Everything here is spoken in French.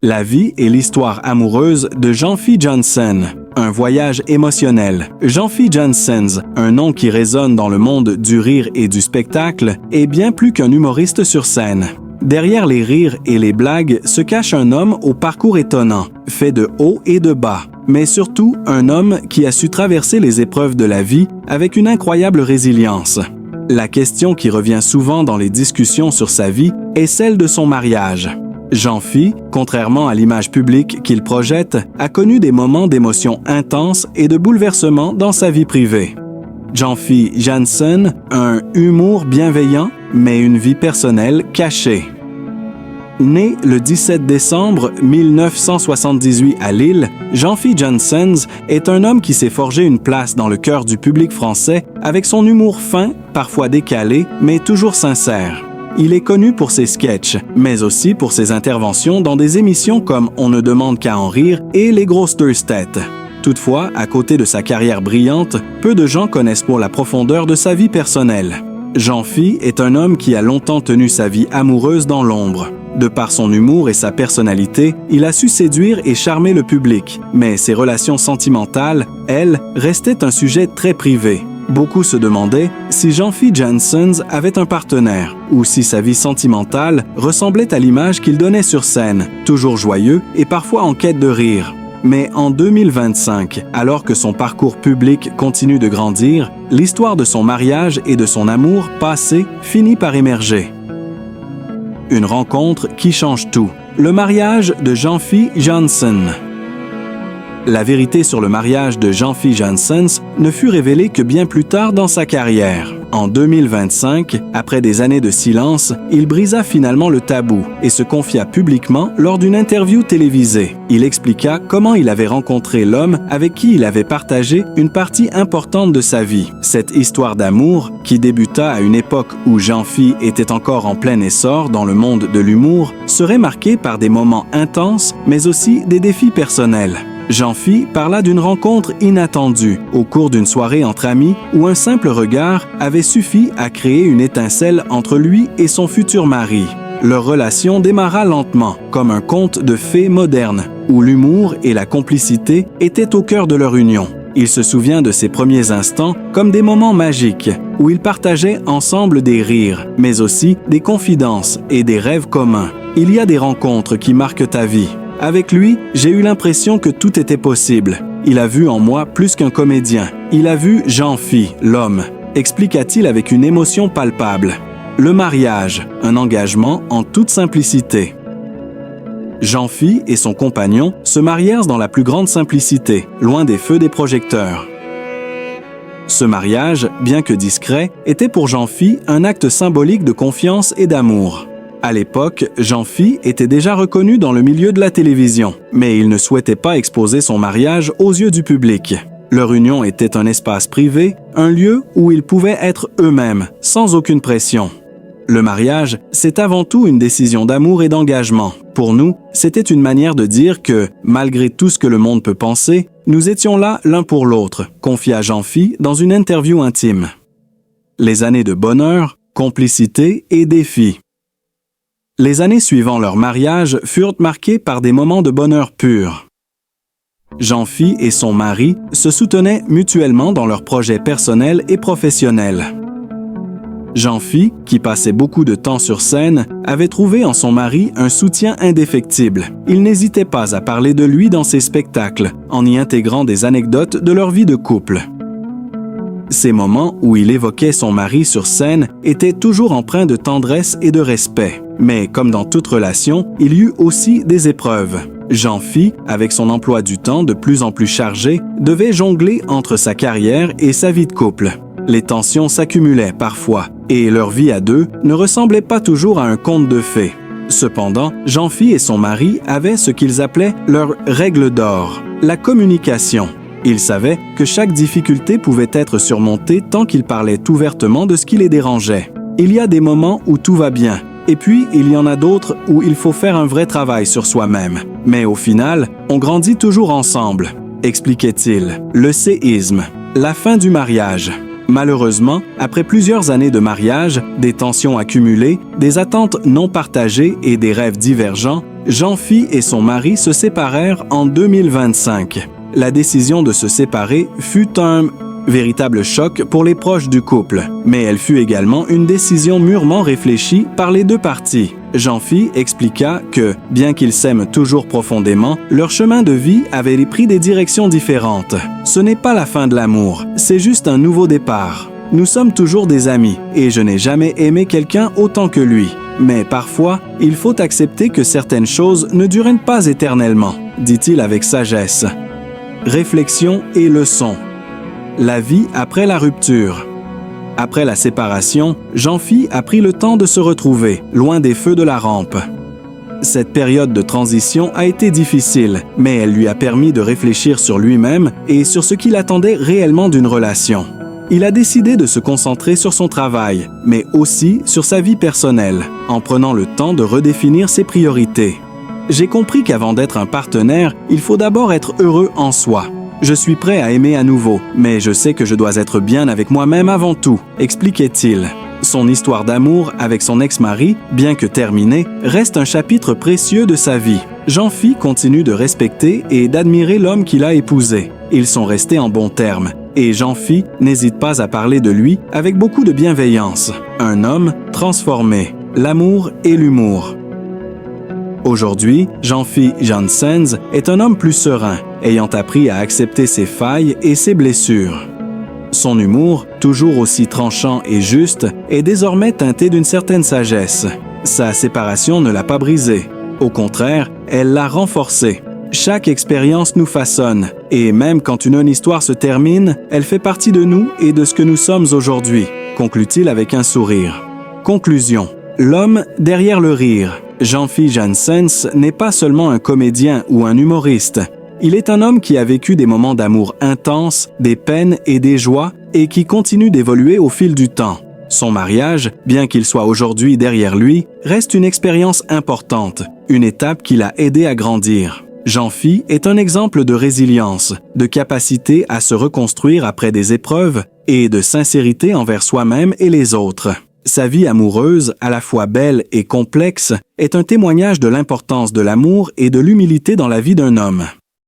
La vie et l'histoire amoureuse de Jean-Phi Janssen. Un voyage émotionnel. Jean-Phi Janssen, un nom qui résonne dans le monde du rire et du spectacle, est bien plus qu'un humoriste sur scène. Derrière les rires et les blagues se cache un homme au parcours étonnant, fait de hauts et de bas, mais surtout un homme qui a su traverser les épreuves de la vie avec une incroyable résilience. La question qui revient souvent dans les discussions sur sa vie est celle de son mariage. Jean-Phi, contrairement à l'image publique qu'il projette, a connu des moments d'émotions intenses et de bouleversements dans sa vie privée. Jean-Phi Janssen a un humour bienveillant, mais une vie personnelle cachée. Né le 17 décembre 1978 à Lille, Jean-Phi Janssen est un homme qui s'est forgé une place dans le cœur du public français avec son humour fin, parfois décalé, mais toujours sincère. Il est connu pour ses sketchs, mais aussi pour ses interventions dans des émissions comme On ne demande qu'à en rire et Les grosses têtes. Toutefois, à côté de sa carrière brillante, peu de gens connaissent pour la profondeur de sa vie personnelle. Jean-Phi est un homme qui a longtemps tenu sa vie amoureuse dans l'ombre. De par son humour et sa personnalité, il a su séduire et charmer le public, mais ses relations sentimentales, elles, restaient un sujet très privé. Beaucoup se demandaient si Jean-Phi Janssen avait un partenaire ou si sa vie sentimentale ressemblait à l'image qu'il donnait sur scène, toujours joyeux et parfois en quête de rire. Mais en 2025, alors que son parcours public continue de grandir, l'histoire de son mariage et de son amour passé finit par émerger. Une rencontre qui change tout. Le mariage de Jean-Phi Janssen. La vérité sur le mariage de Jean-Phi Janssen ne fut révélée que bien plus tard dans sa carrière. En 2025, après des années de silence, il brisa finalement le tabou et se confia publiquement lors d'une interview télévisée. Il expliqua comment il avait rencontré l'homme avec qui il avait partagé une partie importante de sa vie. Cette histoire d'amour, qui débuta à une époque où Jean-Phi était encore en plein essor dans le monde de l'humour, serait marquée par des moments intenses, mais aussi des défis personnels. Jean-Phi parla d'une rencontre inattendue au cours d'une soirée entre amis où un simple regard avait suffi à créer une étincelle entre lui et son futur mari. Leur relation démarra lentement, comme un conte de fées moderne, où l'humour et la complicité étaient au cœur de leur union. Il se souvient de ses premiers instants comme des moments magiques, où ils partageaient ensemble des rires, mais aussi des confidences et des rêves communs. Il y a des rencontres qui marquent ta vie. Avec lui, j'ai eu l'impression que tout était possible. Il a vu en moi plus qu'un comédien. Il a vu Jean-Phi, l'homme, expliqua-t-il avec une émotion palpable. Le mariage, un engagement en toute simplicité. Jean-Phi et son compagnon se marièrent dans la plus grande simplicité, loin des feux des projecteurs. Ce mariage, bien que discret, était pour Jean-Phi un acte symbolique de confiance et d'amour. À l'époque, Jean-Phi était déjà reconnu dans le milieu de la télévision, mais il ne souhaitait pas exposer son mariage aux yeux du public. Leur union était un espace privé, un lieu où ils pouvaient être eux-mêmes, sans aucune pression. Le mariage, c'est avant tout une décision d'amour et d'engagement. Pour nous, c'était une manière de dire que, malgré tout ce que le monde peut penser, nous étions là l'un pour l'autre, confia Jean-Phi dans une interview intime. Les années de bonheur, complicité et défis. Les années suivant leur mariage furent marquées par des moments de bonheur pur. Jean-Phi et son mari se soutenaient mutuellement dans leurs projets personnels et professionnels. Jean-Phi, qui passait beaucoup de temps sur scène, avait trouvé en son mari un soutien indéfectible. Il n'hésitait pas à parler de lui dans ses spectacles, en y intégrant des anecdotes de leur vie de couple. Ces moments où il évoquait son mari sur scène étaient toujours empreints de tendresse et de respect. Mais comme dans toute relation, il y eut aussi des épreuves. Jean-Phi, avec son emploi du temps de plus en plus chargé, devait jongler entre sa carrière et sa vie de couple. Les tensions s'accumulaient parfois, et leur vie à deux ne ressemblait pas toujours à un conte de fées. Cependant, Jean-Phi et son mari avaient ce qu'ils appelaient leur règle d'or, la communication. Ils savaient que chaque difficulté pouvait être surmontée tant qu'ils parlaient ouvertement de ce qui les dérangeait. Il y a des moments où tout va bien, et puis il y en a d'autres où il faut faire un vrai travail sur soi-même. Mais au final, on grandit toujours ensemble, expliquait-il. Le séisme, la fin du mariage. Malheureusement, après plusieurs années de mariage, des tensions accumulées, des attentes non partagées et des rêves divergents, Jean-Phi et son mari se séparèrent en 2025. La décision de se séparer fut un véritable choc pour les proches du couple, mais elle fut également une décision mûrement réfléchie par les deux parties. Jean-Phi expliqua que, bien qu'ils s'aiment toujours profondément, leur chemin de vie avait pris des directions différentes. Ce n'est pas la fin de l'amour, c'est juste un nouveau départ. Nous sommes toujours des amis, et je n'ai jamais aimé quelqu'un autant que lui. Mais parfois, il faut accepter que certaines choses ne durent pas éternellement, dit-il avec sagesse. Réflexion et leçon. La vie après la rupture. Après la séparation, Jean-Phi a pris le temps de se retrouver, loin des feux de la rampe. Cette période de transition a été difficile, mais elle lui a permis de réfléchir sur lui-même et sur ce qu'il attendait réellement d'une relation. Il a décidé de se concentrer sur son travail, mais aussi sur sa vie personnelle, en prenant le temps de redéfinir ses priorités. J'ai compris qu'avant d'être un partenaire, il faut d'abord être heureux en soi. Je suis prêt à aimer à nouveau, mais je sais que je dois être bien avec moi-même avant tout, expliquait-il. Son histoire d'amour avec son ex-mari, bien que terminée, reste un chapitre précieux de sa vie. Jean-Phi continue de respecter et d'admirer l'homme qu'il a épousé. Ils sont restés en bons termes, et Jean-Phi n'hésite pas à parler de lui avec beaucoup de bienveillance. Un homme transformé, l'amour et l'humour. Aujourd'hui, Jean-Phi Janssens est un homme plus serein, ayant appris à accepter ses failles et ses blessures. Son humour, toujours aussi tranchant et juste, est désormais teinté d'une certaine sagesse. Sa séparation ne l'a pas brisé. Au contraire, elle l'a renforcé. Chaque expérience nous façonne, et même quand une histoire se termine, elle fait partie de nous et de ce que nous sommes aujourd'hui, conclut-il avec un sourire. Conclusion. L'homme derrière le rire. Jean-Phi Janssens n'est pas seulement un comédien ou un humoriste. Il est un homme qui a vécu des moments d'amour intenses, des peines et des joies, et qui continue d'évoluer au fil du temps. Son mariage, bien qu'il soit aujourd'hui derrière lui, reste une expérience importante, une étape qui l'a aidé à grandir. Jean-Phi est un exemple de résilience, de capacité à se reconstruire après des épreuves et de sincérité envers soi-même et les autres. Sa vie amoureuse, à la fois belle et complexe, est un témoignage de l'importance de l'amour et de l'humilité dans la vie d'un homme.